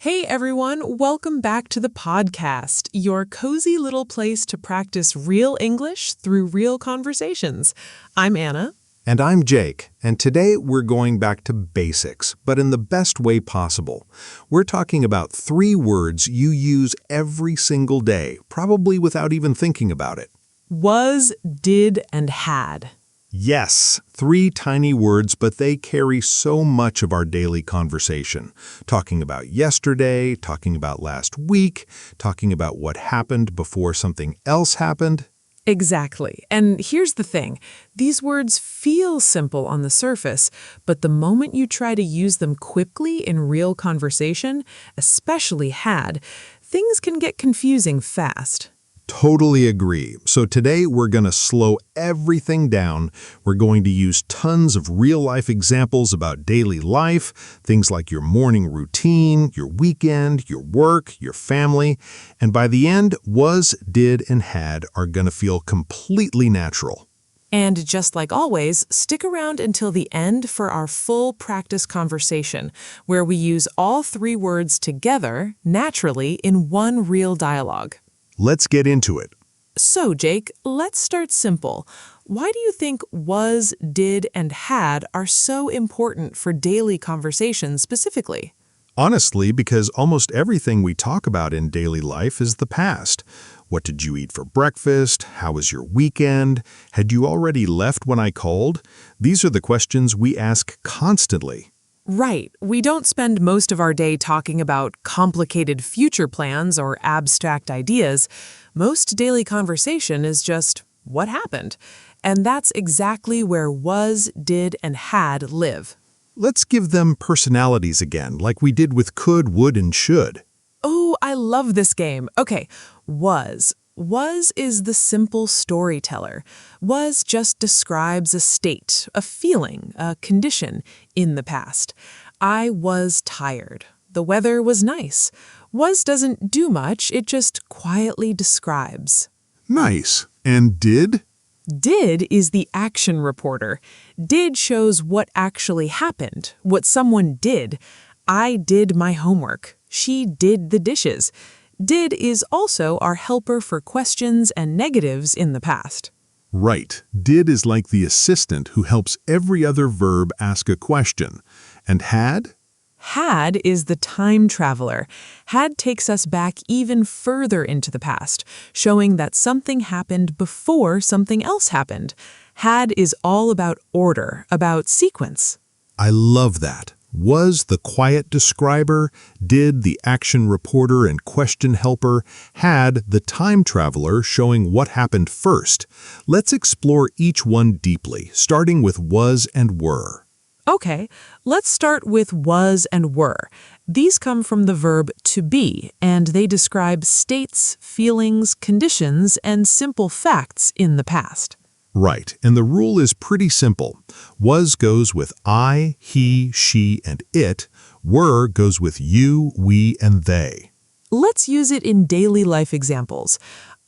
Hey everyone, welcome back to the podcast, your cozy little place to practice real English through real conversations. I'm Anna. And I'm Jake, and today we're going back to basics, but in the best way possible. We're talking about 3 words you use every single day, probably without even thinking about it. Was, did, and had. Yes, 3 tiny words, but they carry so much of our daily conversation. Talking about yesterday, talking about last week, talking about what happened before something else happened. Exactly. And here's the thing. These words feel simple on the surface, but the moment you try to use them quickly in real conversation, especially had, things can get confusing fast. Totally agree. So today we're going to slow everything down. We're going to use tons of real-life examples about daily life, things like your morning routine, your weekend, your work, your family. And by the end, was, did, and had are going to feel completely natural. And just like always, stick around until the end for our full practice conversation, where we use all 3 words together, naturally, in one real dialogue. Let's get into it. So, Jake, let's start simple. Why do you think was, did, and had are so important for daily conversation specifically? Honestly, because almost everything we talk about in daily life is the past. What did you eat for breakfast? How was your weekend? Had you already left when I called? These are the questions we ask constantly. Right. We don't spend most of our day talking about complicated future plans or abstract ideas. Most daily conversation is just what happened. And that's exactly where was, did, and had live. Let's give them personalities again, like we did with could, would, and should. Oh, I love this game. Okay, was. Was is the simple storyteller. Was just describes a state, a feeling, a condition in the past. I was tired. The weather was nice. Was doesn't do much, it just quietly describes. Nice. And did? Did is the action reporter. Did shows what actually happened, what someone did. I did my homework. She did the dishes. Did is also our helper for questions and negatives in the past. Right. Did is like the assistant who helps every other verb ask a question. And had? Had is the time traveler. Had takes us back even further into the past, showing that something happened before something else happened. Had is all about order, about sequence. I love that. Was the quiet describer, did the action reporter and question helper, had the time traveler showing what happened first. Let's explore each one deeply, starting with was and were. Okay, let's start with was and were. These come from the verb to be, and they describe states, feelings, conditions, and simple facts in the past. Right, and the rule is pretty simple. Was goes with I, he, she, and it. Were goes with you, we, and they. Let's use it in daily life examples.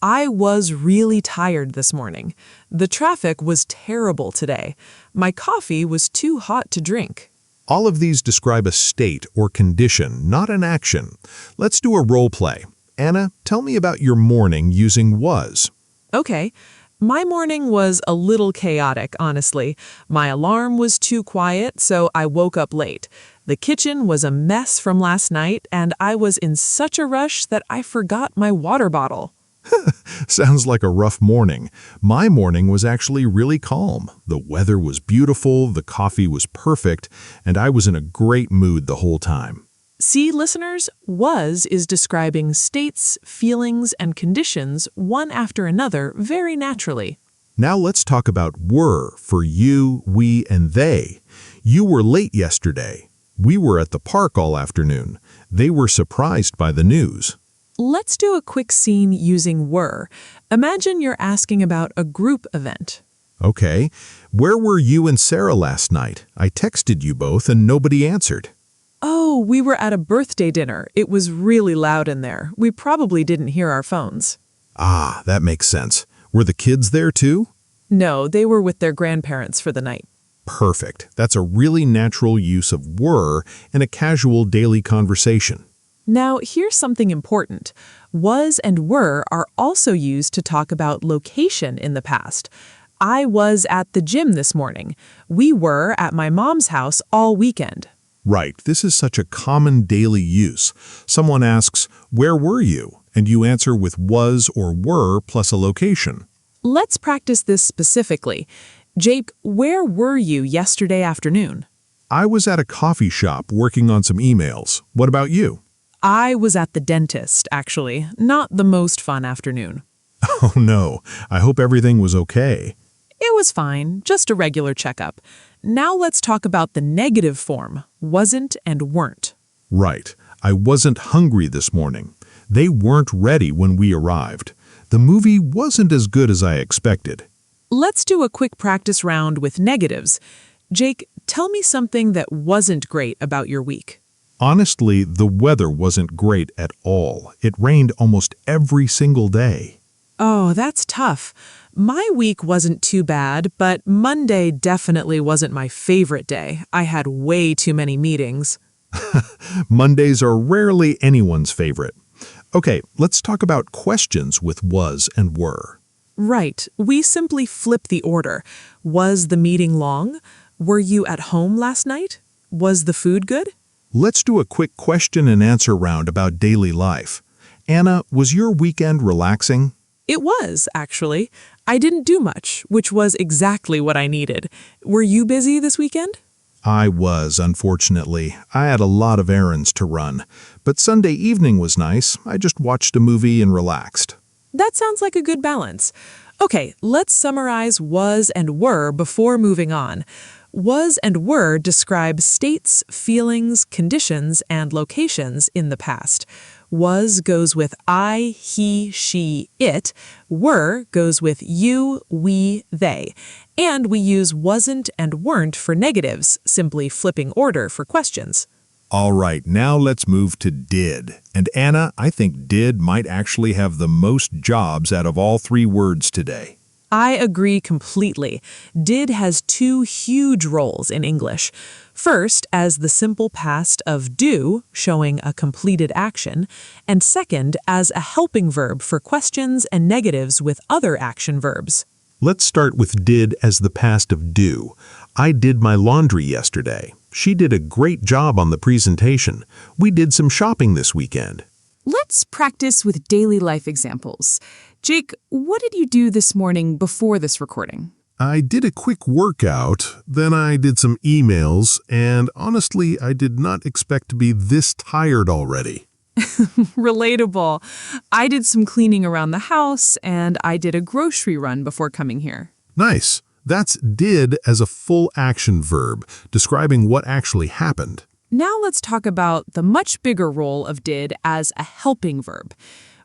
I was really tired this morning. The traffic was terrible today. My coffee was too hot to drink. All of these describe a state or condition, not an action. Let's do a role play. Anna, tell me about your morning using was. Okay. My morning was a little chaotic, honestly. My alarm was too quiet, so I woke up late. The kitchen was a mess from last night, and I was in such a rush that I forgot my water bottle. Sounds like a rough morning. My morning was actually really calm. The weather was beautiful, the coffee was perfect, and I was in a great mood the whole time. See, listeners, was is describing states, feelings, and conditions one after another very naturally. Now let's talk about were for you, we, and they. You were late yesterday. We were at the park all afternoon. They were surprised by the news. Let's do a quick scene using were. Imagine you're asking about a group event. Okay. Where were you and Sarah last night? I texted you both and nobody answered. Oh, we were at a birthday dinner. It was really loud in there. We probably didn't hear our phones. Ah, that makes sense. Were the kids there too? No, they were with their grandparents for the night. Perfect. That's a really natural use of were in a casual daily conversation. Now, here's something important. Was and were are also used to talk about location in the past. I was at the gym this morning. We were at my mom's house all weekend. Right, this is such a common daily use. Someone asks, "Where were you?" and you answer with was or were plus a location. Let's practice this specifically. Jake, where were you yesterday afternoon? I was at a coffee shop working on some emails. What about you? I was at the dentist, actually. Not the most fun afternoon. Oh no, I hope everything was okay. It was fine, just a regular checkup. Now let's talk about the negative form, wasn't and weren't. Right, I wasn't hungry this morning. They weren't ready when we arrived. The movie wasn't as good as I expected. Let's do a quick practice round with negatives. Jake, tell me something that wasn't great about your week. Honestly, the weather wasn't great at all. It rained almost every single day. Oh, that's tough. My week wasn't too bad, but Monday definitely wasn't my favorite day. I had way too many meetings. Mondays are rarely anyone's favorite. Okay, let's talk about questions with was and were. Right, we simply flip the order. Was the meeting long? Were you at home last night? Was the food good? Let's do a quick question and answer round about daily life. Anna, was your weekend relaxing? It was, actually. I didn't do much, which was exactly what I needed. Were you busy this weekend? I was, unfortunately. I had a lot of errands to run. But Sunday evening was nice. I just watched a movie and relaxed. That sounds like a good balance. Okay, let's summarize was and were before moving on. Was and were describe states, feelings, conditions, and locations in the past. Was goes with I, he, she, it. Were goes with you, we, they. And we use wasn't and weren't for negatives, simply flipping order for questions. All right, now let's move to did. And Anna, I think did might actually have the most jobs out of all three words today. I agree completely. Did has two huge roles in English. First, as the simple past of do, showing a completed action, and second, as a helping verb for questions and negatives with other action verbs. Let's start with did as the past of do. I did my laundry yesterday. She did a great job on the presentation. We did some shopping this weekend. Let's practice with daily life examples. Jake, what did you do this morning before this recording? I did a quick workout, then I did some emails, and honestly, I did not expect to be this tired already. Relatable. I did some cleaning around the house, and I did a grocery run before coming here. Nice. That's did as a full action verb, describing what actually happened. Now let's talk about the much bigger role of did as a helping verb.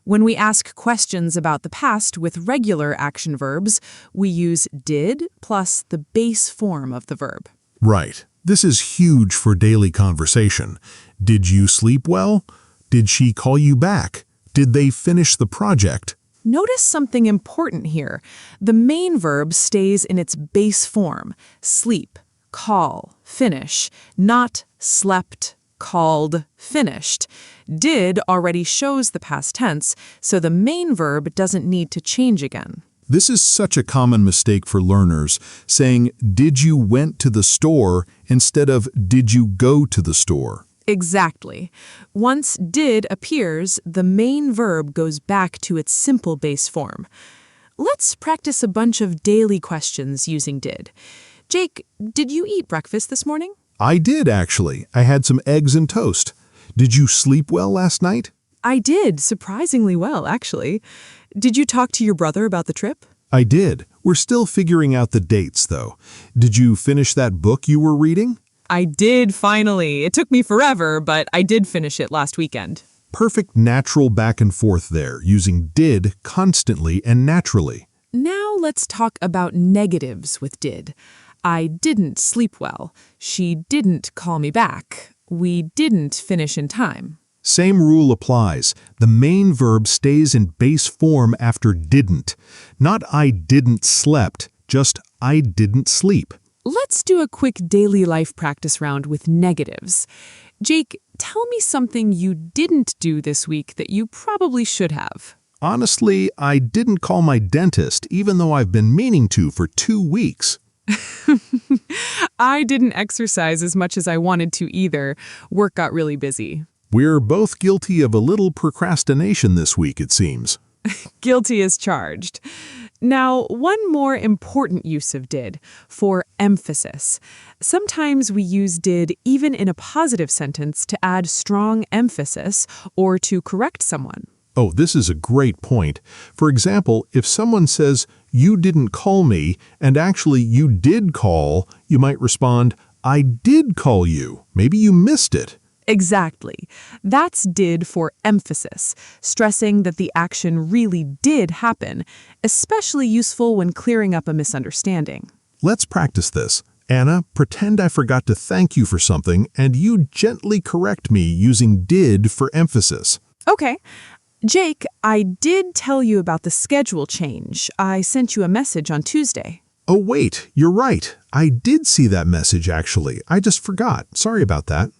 When we ask questions about the past with regular action verbs, we use did plus the base form of the verb. Right. This is huge for daily conversation. Did you sleep well? Did she call you back? Did they finish the project? Notice something important here. The main verb stays in its base form, sleep, call, finish, not slept, called, finished. Did already shows the past tense, so the main verb doesn't need to change again. This is such a common mistake for learners, saying, did you went to the store instead of did you go to the store? Exactly. Once did appears, the main verb goes back to its simple base form. Let's practice a bunch of daily questions using did. Jake, did you eat breakfast this morning? I did, actually. I had some eggs and toast. Did you sleep well last night? I did, surprisingly well, actually. Did you talk to your brother about the trip? I did. We're still figuring out the dates, though. Did you finish that book you were reading? I did, finally. It took me forever, but I did finish it last weekend. Perfect natural back and forth there, using did constantly and naturally. Now let's talk about negatives with did. I didn't sleep well. She didn't call me back. We didn't finish in time. Same rule applies. The main verb stays in base form after didn't. Not I didn't slept, just I didn't sleep. Let's do a quick daily life practice round with negatives. Jake, tell me something you didn't do this week that you probably should have. Honestly, I didn't call my dentist, even though I've been meaning to for 2 weeks. I didn't exercise as much as I wanted to either. Work got really busy. We're both guilty of a little procrastination this week, it seems. Guilty as charged. Now, one more important use of did, for emphasis. Sometimes we use did even in a positive sentence to add strong emphasis or to correct someone. Oh, this is a great point. For example, if someone says, "You didn't call me," and actually you did call, you might respond, "I did call you. Maybe you missed it." Exactly. That's did for emphasis, stressing that the action really did happen, especially useful when clearing up a misunderstanding. Let's practice this. Anna, pretend I forgot to thank you for something, and you gently correct me using did for emphasis. Okay. Jake, I did tell you about the schedule change. I sent you a message on Tuesday. Oh, wait, you're right. I did see that message, actually. I just forgot. Sorry about that.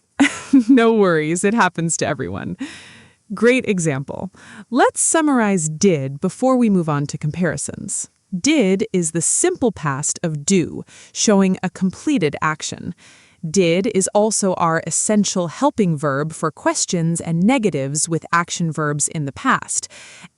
No worries, it happens to everyone. Great example. Let's summarize did before we move on to comparisons. Did is the simple past of do, showing a completed action. Did is also our essential helping verb for questions and negatives with action verbs in the past.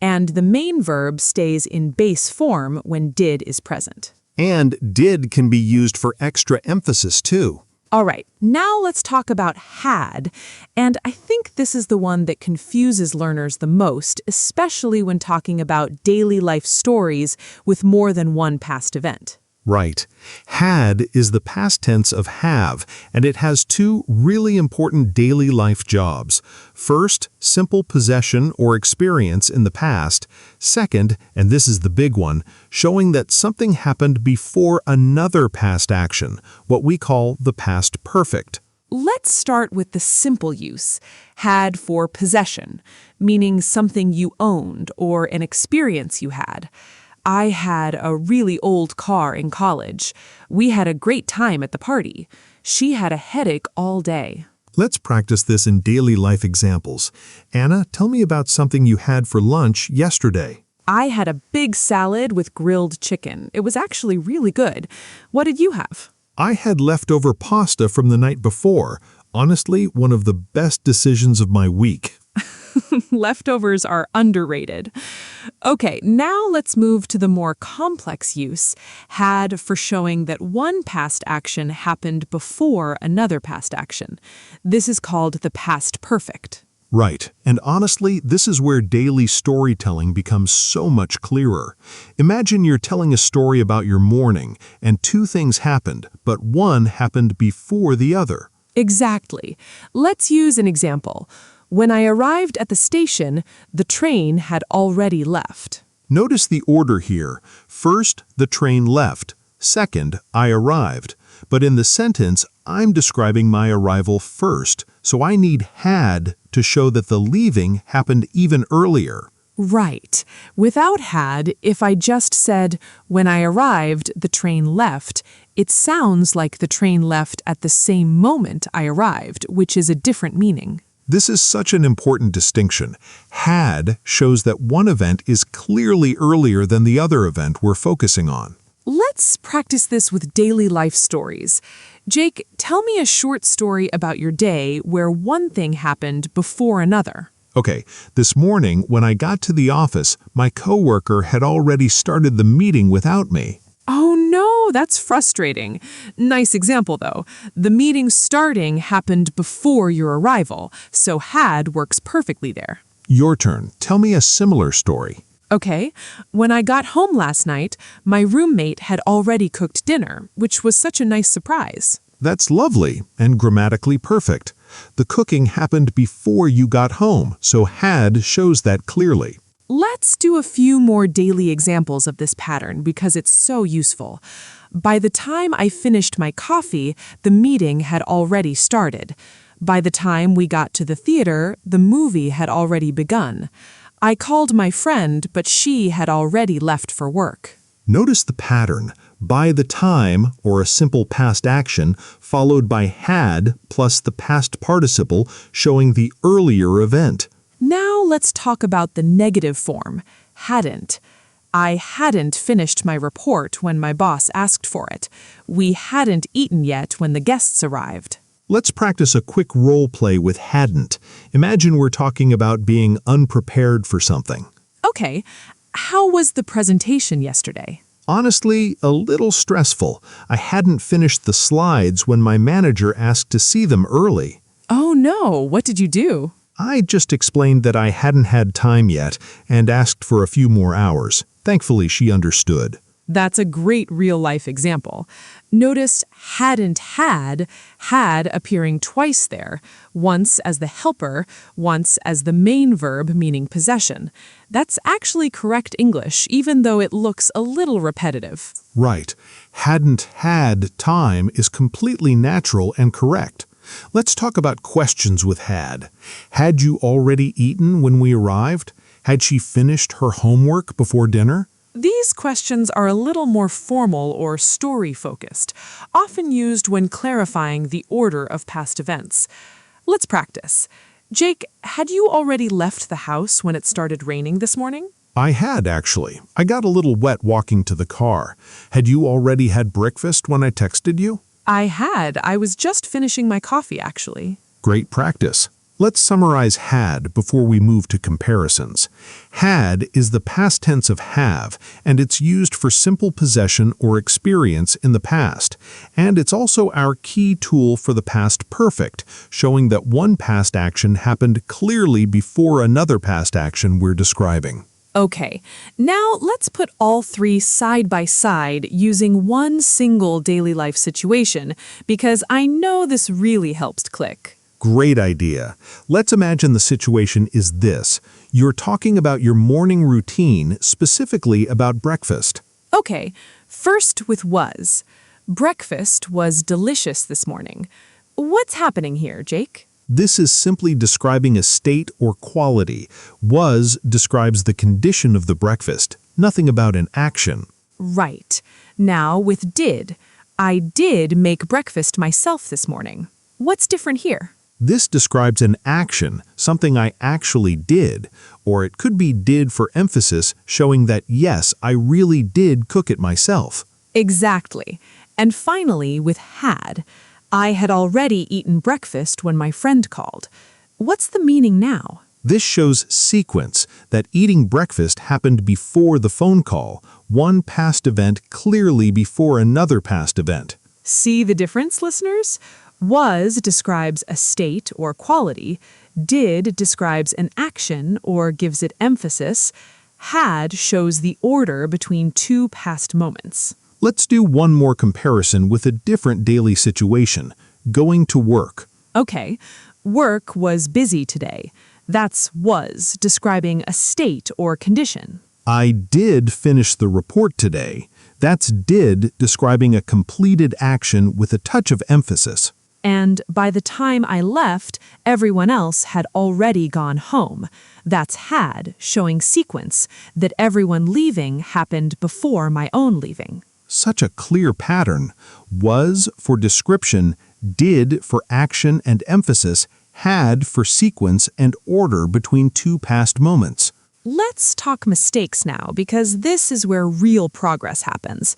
And the main verb stays in base form when did is present. And did can be used for extra emphasis too. All right, now let's talk about had, and I think this is the one that confuses learners the most, especially when talking about daily life stories with more than one past event. Right. Had is the past tense of have, and it has 2 really important daily life jobs. First, simple possession or experience in the past. Second, and this is the big one, showing that something happened before another past action, what we call the past perfect. Let's start with the simple use, had for possession, meaning something you owned or an experience you had. I had a really old car in college. We had a great time at the party. She had a headache all day. Let's practice this in daily life examples. Anna, tell me about something you had for lunch yesterday. I had a big salad with grilled chicken. It was actually really good. What did you have? I had leftover pasta from the night before. Honestly, one of the best decisions of my week. Leftovers are underrated. Okay, now let's move to the more complex use, had for showing that one past action happened before another past action. This is called the past perfect. Right, and honestly, this is where daily storytelling becomes so much clearer. Imagine you're telling a story about your morning, and 2 things happened, but one happened before the other. Exactly. Let's use an example. When I arrived at the station, the train had already left. Notice the order here. First, the train left. Second, I arrived. But in the sentence, I'm describing my arrival first, so I need had to show that the leaving happened even earlier. Right. Without had, if I just said, when I arrived, the train left, it sounds like the train left at the same moment I arrived, which is a different meaning. This is such an important distinction. Had shows that one event is clearly earlier than the other event we're focusing on. Let's practice this with daily life stories. Jake, tell me a short story about your day where one thing happened before another. Okay, this morning when I got to the office, my coworker had already started the meeting without me. Oh no, that's frustrating. Nice example though. The meeting starting happened before your arrival, so had works perfectly there. Your turn. Tell me a similar story. Okay, when I got home last night, my roommate had already cooked dinner, which was such a nice surprise. That's lovely and grammatically perfect. The cooking happened before you got home, so had shows that clearly. Let's do a few more daily examples of this pattern because it's so useful. By the time I finished my coffee, the meeting had already started. By the time we got to the theater, the movie had already begun. I called my friend, but she had already left for work. Notice the pattern. By the time, or a simple past action, followed by had plus the past participle showing the earlier event. Now let's talk about the negative form, hadn't. I hadn't finished my report when my boss asked for it. We hadn't eaten yet when the guests arrived. Let's practice a quick role play with hadn't. Imagine we're talking about being unprepared for something. Okay, how was the presentation yesterday? Honestly, a little stressful. I hadn't finished the slides when my manager asked to see them early. Oh no, what did you do? I just explained that I hadn't had time yet and asked for a few more hours. Thankfully, she understood. That's a great real-life example. Notice hadn't had appearing twice there, once as the helper, once as the main verb meaning possession. That's actually correct English, even though it looks a little repetitive. Right. Hadn't had time is completely natural and correct. Let's talk about questions with had. Had you already eaten when we arrived? Had she finished her homework before dinner? These questions are a little more formal or story-focused, often used when clarifying the order of past events. Let's practice. Jake, had you already left the house when it started raining this morning? I had, actually. I got a little wet walking to the car. Had you already had breakfast when I texted you? I had. I was just finishing my coffee, actually. Great practice. Let's summarize had before we move to comparisons. Had is the past tense of have, and it's used for simple possession or experience in the past. And it's also our key tool for the past perfect, showing that one past action happened clearly before another past action we're describing. Okay, now let's put all three side by side using one single daily life situation, because I know this really helps click. Great idea. Let's imagine the situation is this. You're talking about your morning routine, specifically about breakfast. Okay, first with was. Breakfast was delicious this morning. What's happening here, Jake? This is simply describing a state or quality. Was describes the condition of the breakfast, nothing about an action. Right. Now with did. I did make breakfast myself this morning. What's different here? This describes an action, something I actually did, or it could be did for emphasis, showing that yes, I really did cook it myself. Exactly. And finally, with had. I had already eaten breakfast when my friend called. What's the meaning now? This shows sequence, that eating breakfast happened before the phone call, one past event clearly before another past event. See the difference, listeners? Was describes a state or quality, did describes an action or gives it emphasis, had shows the order between two past moments. Let's do one more comparison with a different daily situation, going to work. Okay, work was busy today. That's was, describing a state or condition. I did finish the report today. That's did, describing a completed action with a touch of emphasis. And by the time I left, everyone else had already gone home. That's had, showing sequence, that everyone leaving happened before my own leaving. Such a clear pattern. Was for description, did for action and emphasis, had for sequence and order between two past moments. Let's talk mistakes now, because this is where real progress happens.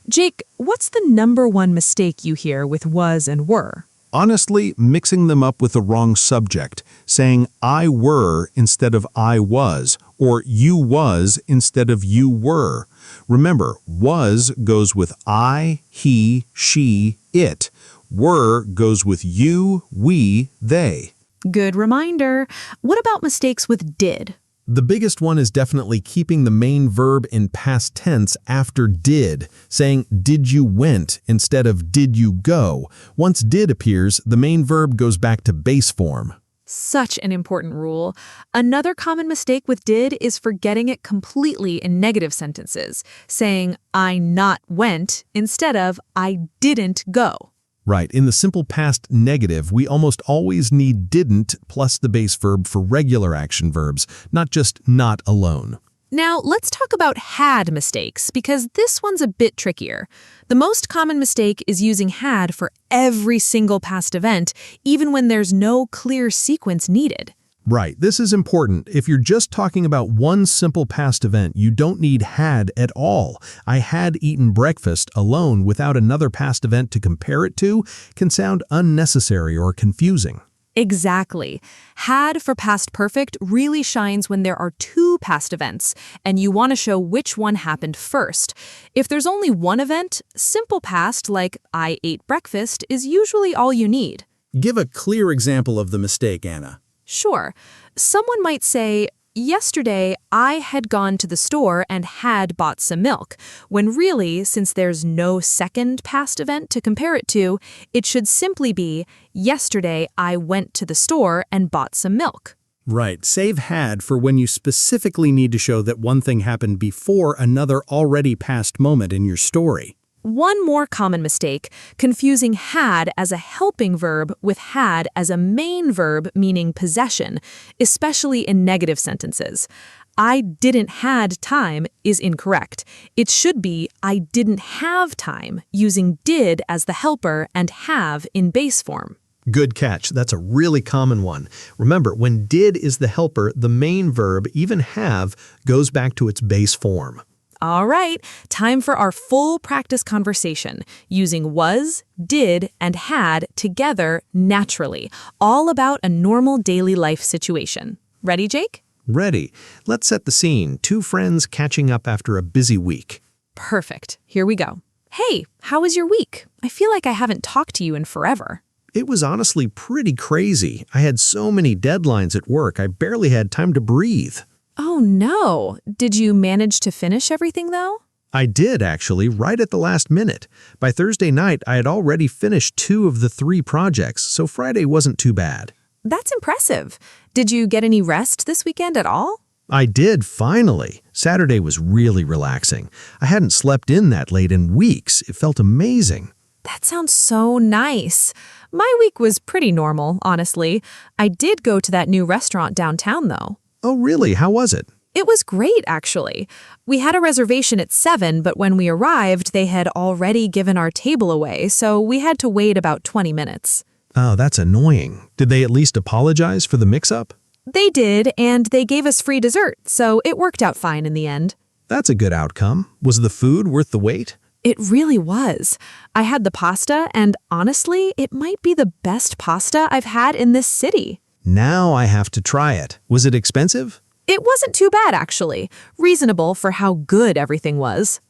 Jake, what's the #1 mistake you hear with was and were? Honestly, mixing them up with the wrong subject, saying I were instead of I was, or you was instead of you were. Remember, was goes with I, he, she, it. Were goes with you, we, they. Good reminder. What about mistakes with did? The biggest one is definitely keeping the main verb in past tense after did, saying did you went instead of did you go. Once did appears, the main verb goes back to base form. Such an important rule. Another common mistake with did is forgetting it completely in negative sentences, saying I not went instead of I didn't go. Right, in the simple past negative, we almost always need didn't plus the base verb for regular action verbs, not just not alone. Now, let's talk about had mistakes, because this one's a bit trickier. The most common mistake is using had for every single past event, even when there's no clear sequence needed. Right, this is important. If you're just talking about one simple past event, you don't need had at all. I had eaten breakfast alone without another past event to compare it to can sound unnecessary or confusing. Exactly. Had for past perfect really shines when there are two past events, and you want to show which one happened first. If there's only one event, simple past like I ate breakfast is usually all you need. Give a clear example of the mistake, Anna. Sure. Someone might say, yesterday I had gone to the store and had bought some milk, when really, since there's no second past event to compare it to, it should simply be, yesterday I went to the store and bought some milk. Right, save had for when you specifically need to show that one thing happened before another already past moment in your story. One more common mistake, confusing had as a helping verb with had as a main verb meaning possession, especially in negative sentences. I didn't had time is incorrect. It should be I didn't have time, using did as the helper and have in base form. Good catch. That's a really common one. Remember, when did is the helper, the main verb, even have, goes back to its base form. All right, time for our full practice conversation, using was, did, and had together naturally, all about a normal daily life situation. Ready, Jake? Ready. Let's set the scene. Two friends catching up after a busy week. Perfect. Here we go. Hey, how was your week? I feel like I haven't talked to you in forever. It was honestly pretty crazy. I had so many deadlines at work, I barely had time to breathe. Oh no. Did you manage to finish everything though? I did, actually, right at the last minute. By Thursday night, I had already finished 2 of the 3 projects, so Friday wasn't too bad. That's impressive. Did you get any rest this weekend at all? I did, finally. Saturday was really relaxing. I hadn't slept in that late in weeks. It felt amazing. That sounds so nice. My week was pretty normal, honestly. I did go to that new restaurant downtown, though. Oh, really? How was it? It was great, actually. We had a reservation at 7, but when we arrived, they had already given our table away, so we had to wait about 20 minutes. Oh, that's annoying. Did they at least apologize for the mix-up? They did, and they gave us free dessert, so it worked out fine in the end. That's a good outcome. Was the food worth the wait? It really was. I had the pasta, and honestly, it might be the best pasta I've had in this city. Now I have to try it. Was it expensive? It wasn't too bad, actually. Reasonable for how good everything was.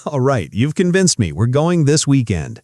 All right, you've convinced me. We're going this weekend.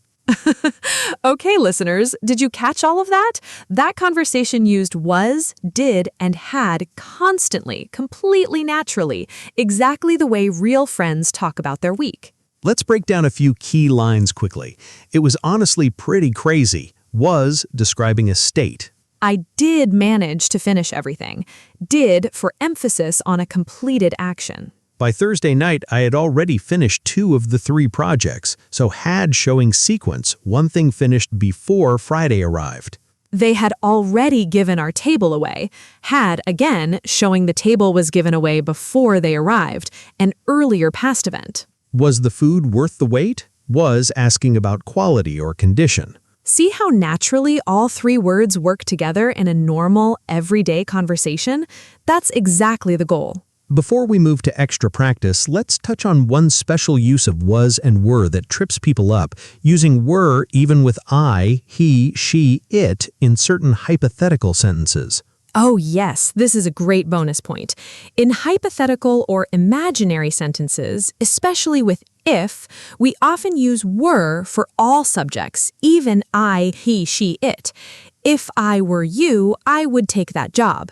Okay, listeners, did you catch all of that? That conversation used was, did, and had constantly, completely naturally, exactly the way real friends talk about their week. Let's break down a few key lines quickly. It was honestly pretty crazy. Was describing a state. I did manage to finish everything. Did for emphasis on a completed action. By Thursday night, I had already finished 2 of the 3 projects, so had showing sequence, one thing finished before Friday arrived. They had already given our table away. Had, again, showing the table was given away before they arrived, an earlier past event. Was the food worth the wait? Was asking about quality or condition. See how naturally all 3 words work together in a normal, everyday conversation? That's exactly the goal. Before we move to extra practice, let's touch on one special use of was and were that trips people up, using were even with I, he, she, it in certain hypothetical sentences. Oh yes, this is a great bonus point. In hypothetical or imaginary sentences, especially with if, we often use were for all subjects, even I, he, she, it. If I were you, I would take that job.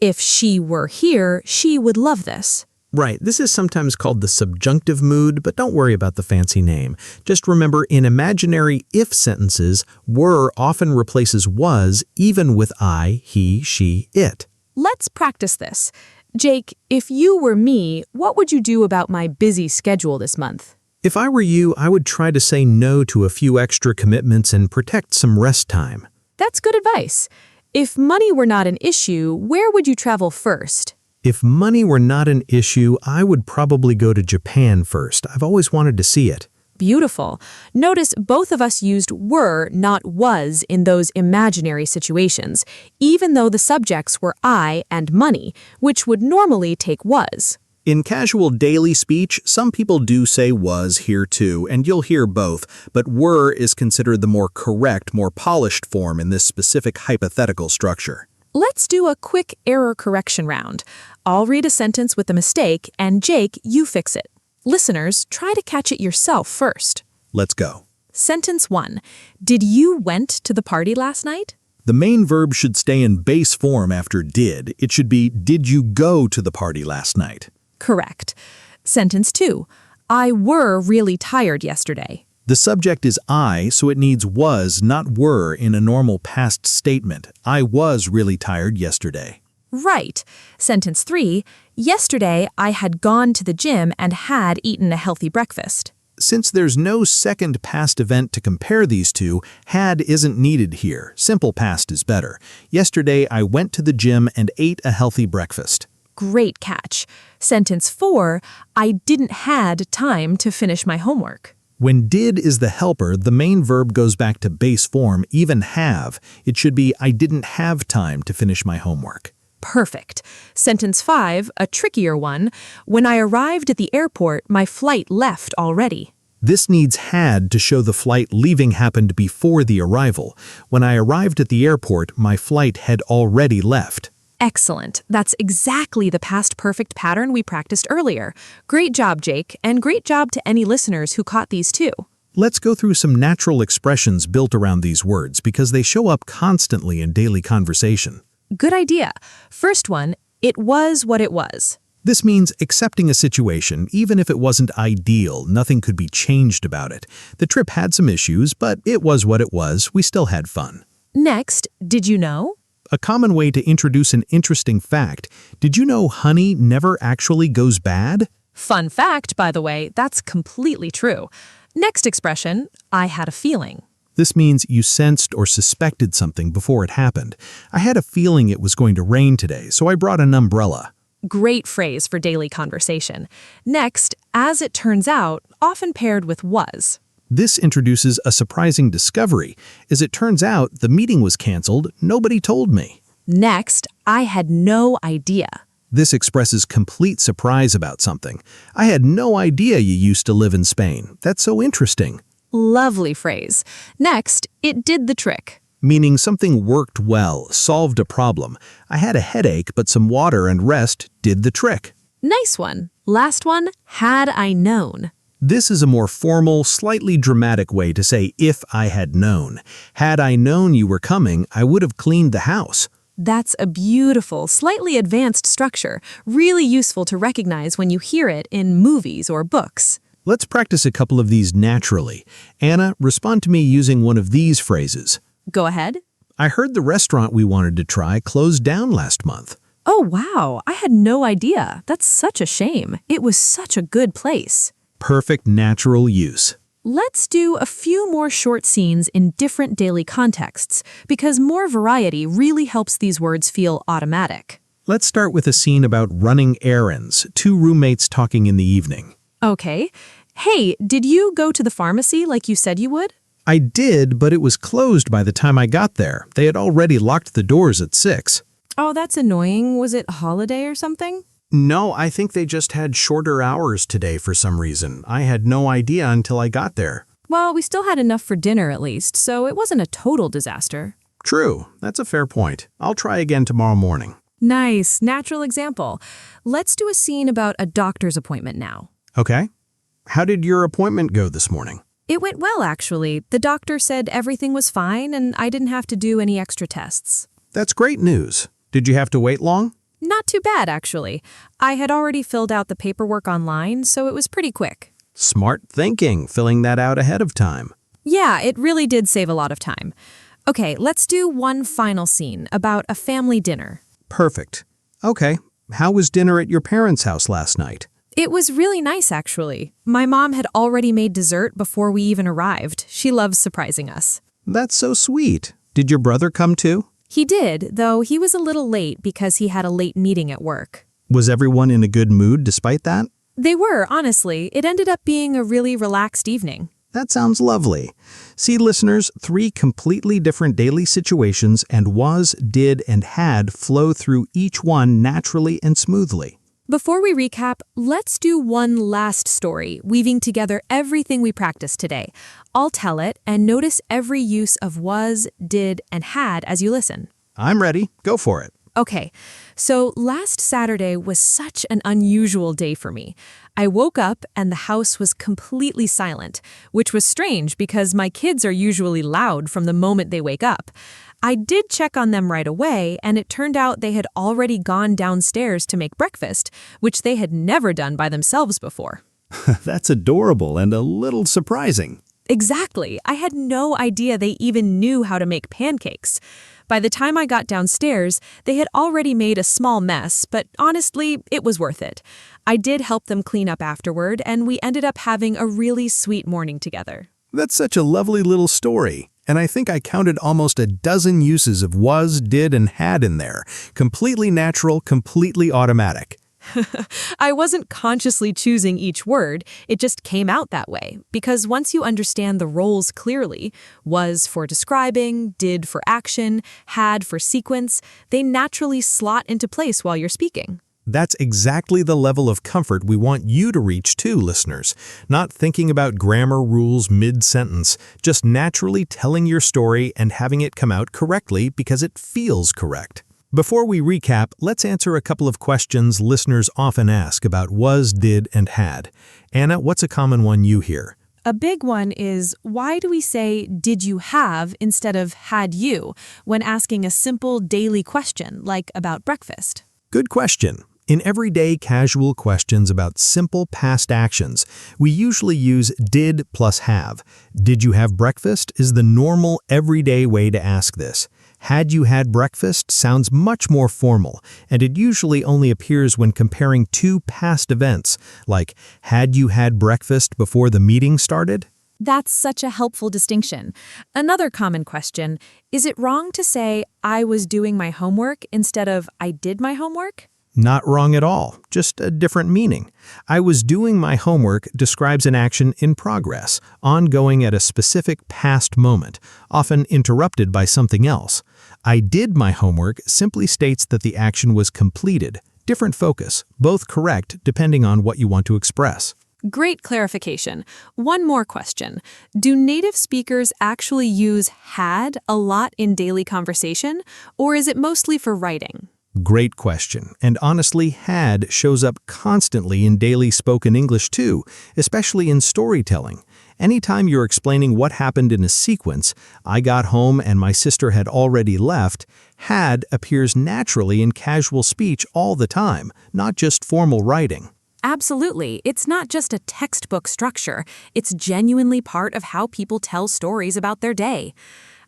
If she were here, she would love this. Right, this is sometimes called the subjunctive mood, but don't worry about the fancy name. Just remember, in imaginary if sentences, were often replaces was, even with I, he, she, it. Let's practice this. Jake, if you were me, what would you do about my busy schedule this month? If I were you, I would try to say no to a few extra commitments and protect some rest time. That's good advice. If money were not an issue, where would you travel first? If money were not an issue, I would probably go to Japan first. I've always wanted to see it. Beautiful. Notice both of us used were, not was, in those imaginary situations, even though the subjects were I and money, which would normally take was. In casual daily speech, some people do say was here too, and you'll hear both, but were is considered the more correct, more polished form in this specific hypothetical structure. Let's do a quick error correction round. I'll read a sentence with a mistake, and Jake, you fix it. Listeners, try to catch it yourself first. Let's go. Sentence 1. Did you went to the party last night? The main verb should stay in base form after did. It should be, did you go to the party last night? Correct. Sentence 2. I were really tired yesterday. The subject is I, so it needs was, not were, in a normal past statement. I was really tired yesterday. Right. Sentence 3. Yesterday, I had gone to the gym and had eaten a healthy breakfast. Since there's no second past event to compare these two, had isn't needed here. Simple past is better. Yesterday, I went to the gym and ate a healthy breakfast. Great catch. Sentence 4. I didn't had time to finish my homework. When did is the helper, the main verb goes back to base form, even have. It should be, I didn't have time to finish my homework. Perfect. Sentence 5, a trickier one. When I arrived at the airport, my flight left already. This needs had to show the flight leaving happened before the arrival. When I arrived at the airport, my flight had already left. Excellent. That's exactly the past perfect pattern we practiced earlier. Great job, Jake, and great job to any listeners who caught these too. Let's go through some natural expressions built around these words because they show up constantly in daily conversation. Good idea. First one, it was what it was. This means accepting a situation, even if it wasn't ideal, nothing could be changed about it. The trip had some issues, but it was what it was. We still had fun. Next, did you know? A common way to introduce an interesting fact. Did you know honey never actually goes bad? Fun fact, by the way, that's completely true. Next expression, I had a feeling. This means you sensed or suspected something before it happened. I had a feeling it was going to rain today, so I brought an umbrella. Great phrase for daily conversation. Next, as it turns out, often paired with was. This introduces a surprising discovery. As it turns out, the meeting was canceled. Nobody told me. Next, I had no idea. This expresses complete surprise about something. I had no idea you used to live in Spain. That's so interesting. Lovely phrase. Next, it did the trick. Meaning something worked well, solved a problem. I had a headache, but some water and rest did the trick. Nice one. Last one, had I known. This is a more formal, slightly dramatic way to say if I had known. Had I known you were coming, I would have cleaned the house. That's a beautiful, slightly advanced structure, really useful to recognize when you hear it in movies or books. Let's practice a couple of these naturally. Anna, respond to me using one of these phrases. Go ahead. I heard the restaurant we wanted to try closed down last month. Oh, wow. I had no idea. That's such a shame. It was such a good place. Perfect natural use. Let's do a few more short scenes in different daily contexts, because more variety really helps these words feel automatic. Let's start with a scene about running errands, two roommates talking in the evening. Okay. Hey, did you go to the pharmacy like you said you would? I did, but it was closed by the time I got there. They had already locked the doors at 6. Oh, that's annoying. Was it a holiday or something? No, I think they just had shorter hours today for some reason. I had no idea until I got there. Well, we still had enough for dinner at least, so it wasn't a total disaster. True, that's a fair point. I'll try again tomorrow morning. Nice, natural example. Let's do a scene about a doctor's appointment now. Okay. How did your appointment go this morning? It went well, actually. The doctor said everything was fine and I didn't have to do any extra tests. That's great news. Did you have to wait long? Not too bad, actually. I had already filled out the paperwork online, so it was pretty quick. Smart thinking, filling that out ahead of time. Yeah, it really did save a lot of time. Okay, let's do one final scene about a family dinner. Perfect. Okay, how was dinner at your parents' house last night? It was really nice, actually. My mom had already made dessert before we even arrived. She loves surprising us. That's so sweet. Did your brother come too? He did, though he was a little late because he had a late meeting at work. Was everyone in a good mood despite that? They were, honestly. It ended up being a really relaxed evening. That sounds lovely. See, listeners, 3 completely different daily situations, and was, did, and had flow through each one naturally and smoothly. Before we recap, let's do one last story, weaving together everything we practiced today. I'll tell it, and notice every use of was, did, and had as you listen. I'm ready. Go for it. Okay, so last Saturday was such an unusual day for me. I woke up and the house was completely silent, which was strange because my kids are usually loud from the moment they wake up. I did check on them right away, and it turned out they had already gone downstairs to make breakfast, which they had never done by themselves before. That's adorable and a little surprising. Exactly. I had no idea they even knew how to make pancakes. By the time I got downstairs, they had already made a small mess, but honestly, it was worth it. I did help them clean up afterward, and we ended up having a really sweet morning together. That's such a lovely little story. And I think I counted almost a dozen uses of was, did, and had in there. Completely natural, completely automatic. I wasn't consciously choosing each word, it just came out that way. Because once you understand the roles clearly, was for describing, did for action, had for sequence, they naturally slot into place while you're speaking. That's exactly the level of comfort we want you to reach too, listeners. Not thinking about grammar rules mid-sentence, just naturally telling your story and having it come out correctly because it feels correct. Before we recap, let's answer a couple of questions listeners often ask about was, did, and had. Anna, what's a common one you hear? A big one is, why do we say, did you have, instead of had you, when asking a simple daily question, like about breakfast? Good question. In everyday casual questions about simple past actions, we usually use did plus have. Did you have breakfast is the normal everyday way to ask this. Had you had breakfast sounds much more formal, and it usually only appears when comparing 2 past events, like had you had breakfast before the meeting started? That's such a helpful distinction. Another common question, is it wrong to say I was doing my homework instead of I did my homework? Not wrong at all, just a different meaning. I was doing my homework describes an action in progress, ongoing at a specific past moment, often interrupted by something else. I did my homework simply states that the action was completed. Different focus, both correct depending on what you want to express. Great clarification. One more question. Do native speakers actually use had a lot in daily conversation, or is it mostly for writing? Great question, and honestly, had shows up constantly in daily spoken English too, especially in storytelling. Anytime you're explaining what happened in a sequence, I got home and my sister had already left, had appears naturally in casual speech all the time, not just formal writing. Absolutely. It's not just a textbook structure. It's genuinely part of how people tell stories about their day.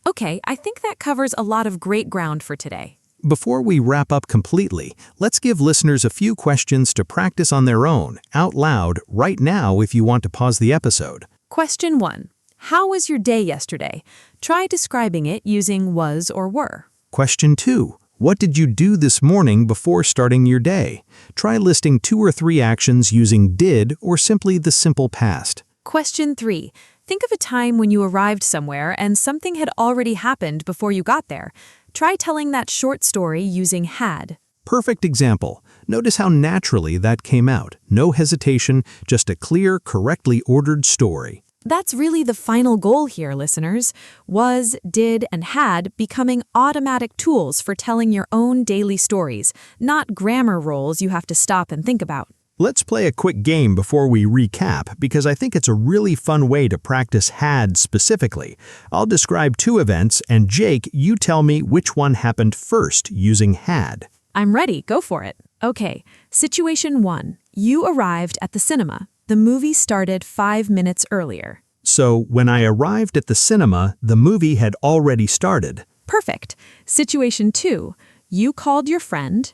Okay, I think that covers a lot of great ground for today. Before we wrap up completely, let's give listeners a few questions to practice on their own, out loud, right now if you want to pause the episode. Question 1. How was your day yesterday? Try describing it using was or were. Question 2. What did you do this morning before starting your day? Try listing 2 or 3 actions using did or simply the simple past. Question 3. Think of a time when you arrived somewhere and something had already happened before you got there. Try telling that short story using had. Perfect example. Notice how naturally that came out. No hesitation, just a clear, correctly ordered story. That's really the final goal here, listeners. Was, did, and had becoming automatic tools for telling your own daily stories, not grammar roles you have to stop and think about. Let's play a quick game before we recap, because I think it's a really fun way to practice had specifically. I'll describe 2 events, and Jake, you tell me which one happened first using had. I'm ready. Go for it. Okay. Situation 1. You arrived at the cinema. The movie started 5 minutes earlier. So, when I arrived at the cinema, the movie had already started. Perfect. Situation 2. You called your friend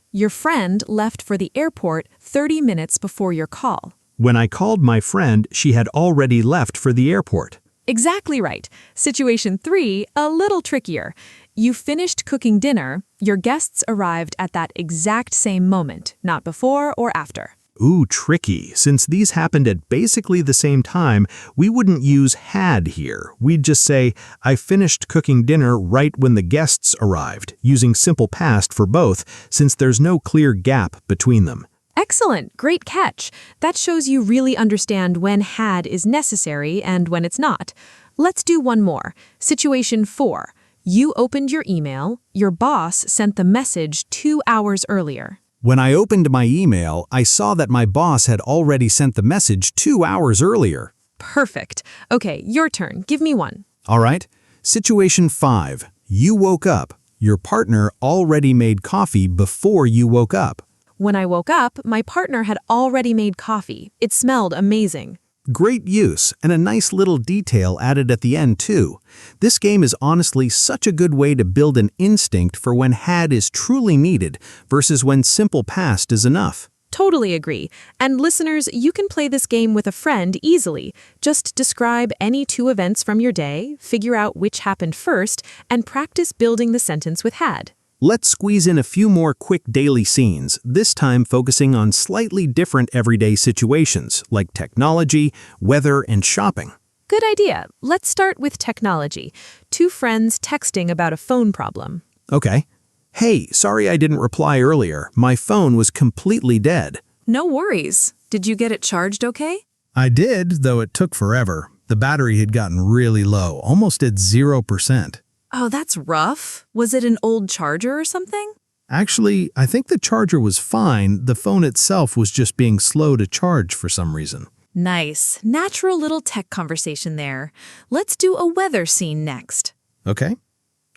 left for the airport 30 minutes before your call. When I called my friend, she had already left for the airport. Exactly right. Situation 3, a little trickier. You finished cooking dinner, your guests arrived at that exact same moment, not before or after. Ooh, tricky. Since these happened at basically the same time, we wouldn't use had here. We'd just say, I finished cooking dinner right when the guests arrived, using simple past for both, since there's no clear gap between them. Excellent, great catch. That shows you really understand when had is necessary and when it's not. Let's do one more. Situation 4. You opened your email, your boss sent the message 2 hours earlier. When I opened my email, I saw that my boss had already sent the message 2 hours earlier. Perfect. Okay, your turn. Give me one. All right. Situation 5. You woke up. Your partner already made coffee before you woke up. When I woke up, my partner had already made coffee. It smelled amazing. Great use, and a nice little detail added at the end too. This game is honestly such a good way to build an instinct for when had is truly needed versus when simple past is enough. Totally agree. And listeners, you can play this game with a friend easily. Just describe any 2 events from your day, figure out which happened first, and practice building the sentence with had. Let's squeeze in a few more quick daily scenes, this time focusing on slightly different everyday situations like technology, weather, and shopping. Good idea. Let's start with technology. 2 friends texting about a phone problem. Okay. Hey, sorry I didn't reply earlier. My phone was completely dead. No worries. Did you get it charged okay? I did, though it took forever. The battery had gotten really low, almost at 0%. Oh, that's rough. Was it an old charger or something? Actually, I think the charger was fine. The phone itself was just being slow to charge for some reason. Nice. Natural little tech conversation there. Let's do a weather scene next. Okay.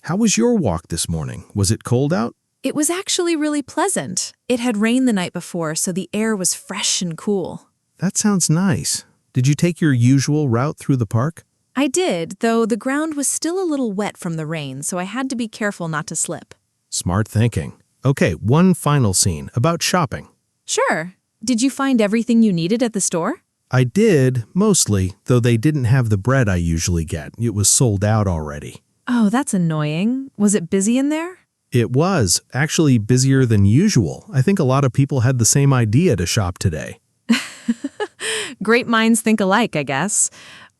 How was your walk this morning? Was it cold out? It was actually really pleasant. It had rained the night before, so the air was fresh and cool. That sounds nice. Did you take your usual route through the park? I did, though the ground was still a little wet from the rain, so I had to be careful not to slip. Smart thinking. Okay, one final scene about shopping. Sure. Did you find everything you needed at the store? I did, mostly, though they didn't have the bread I usually get. It was sold out already. Oh, that's annoying. Was it busy in there? It was, actually busier than usual. I think a lot of people had the same idea to shop today. Great minds think alike, I guess.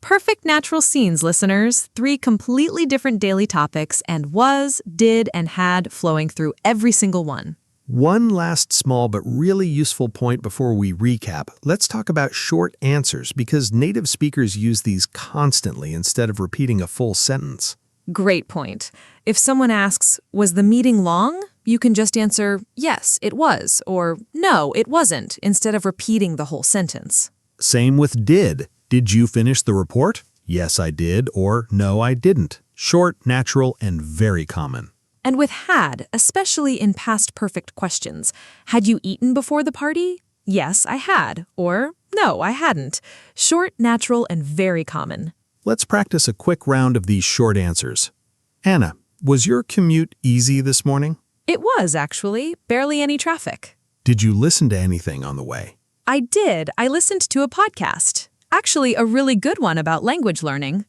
Perfect natural scenes, listeners. 3 completely different daily topics and was, did, and had flowing through every single one. One last small but really useful point before we recap. Let's talk about short answers because native speakers use these constantly instead of repeating a full sentence. Great point. If someone asks, was the meeting long? You can just answer, yes, it was, or no, it wasn't, instead of repeating the whole sentence. Same with did. Did you finish the report? Yes, I did, or no, I didn't. Short, natural, and very common. And with had, especially in past perfect questions. Had you eaten before the party? Yes, I had, or no, I hadn't. Short, natural, and very common. Let's practice a quick round of these short answers. Anna, was your commute easy this morning? It was, actually. Barely any traffic. Did you listen to anything on the way? I did. I listened to a podcast. Actually, a really good one about language learning.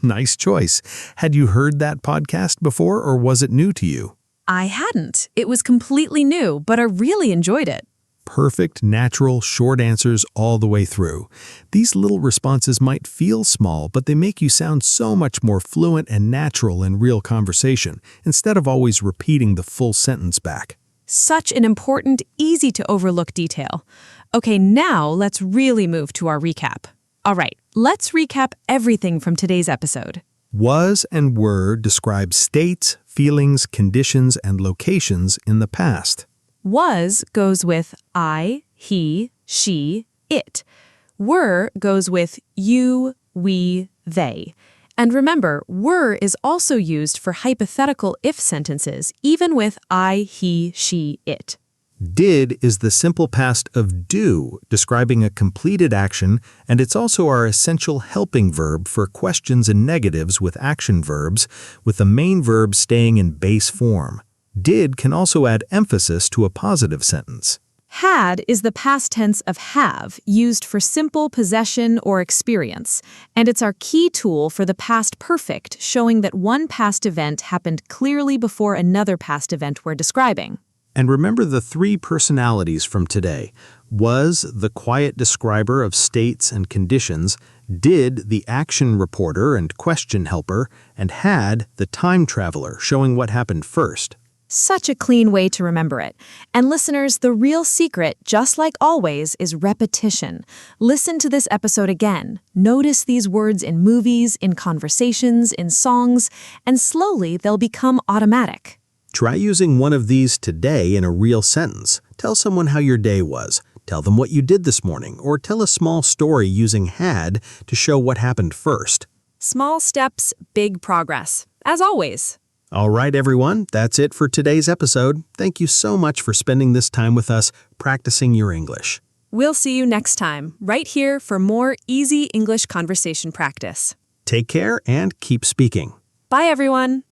Nice choice. Had you heard that podcast before, or was it new to you? I hadn't. It was completely new, but I really enjoyed it. Perfect, natural, short answers all the way through. These little responses might feel small, but they make you sound so much more fluent and natural in real conversation, instead of always repeating the full sentence back. Such an important, easy-to-overlook detail. Okay, now let's really move to our recap. All right, let's recap everything from today's episode. Was and were describe states, feelings, conditions, and locations in the past. Was goes with I, he, she, it. Were goes with you, we, they. And remember, were is also used for hypothetical if sentences, even with I, he, she, it. Did is the simple past of do, describing a completed action, and it's also our essential helping verb for questions and negatives with action verbs, with the main verb staying in base form. Did can also add emphasis to a positive sentence. Had is the past tense of have, used for simple possession or experience, and it's our key tool for the past perfect, showing that one past event happened clearly before another past event we're describing. And remember the 3 personalities from today. Was, the quiet describer of states and conditions, did, the action reporter and question helper, and had, the time traveler, showing what happened first. Such a clean way to remember it. And listeners, the real secret, just like always, is repetition. Listen to this episode again. Notice these words in movies, in conversations, in songs, and slowly they'll become automatic. Try using one of these today in a real sentence. Tell someone how your day was. Tell them what you did this morning, or tell a small story using had to show what happened first. Small steps, big progress. As always. All right, everyone, that's it for today's episode. Thank you so much for spending this time with us practicing your English. We'll see you next time, right here for more easy English conversation practice. Take care and keep speaking. Bye, everyone.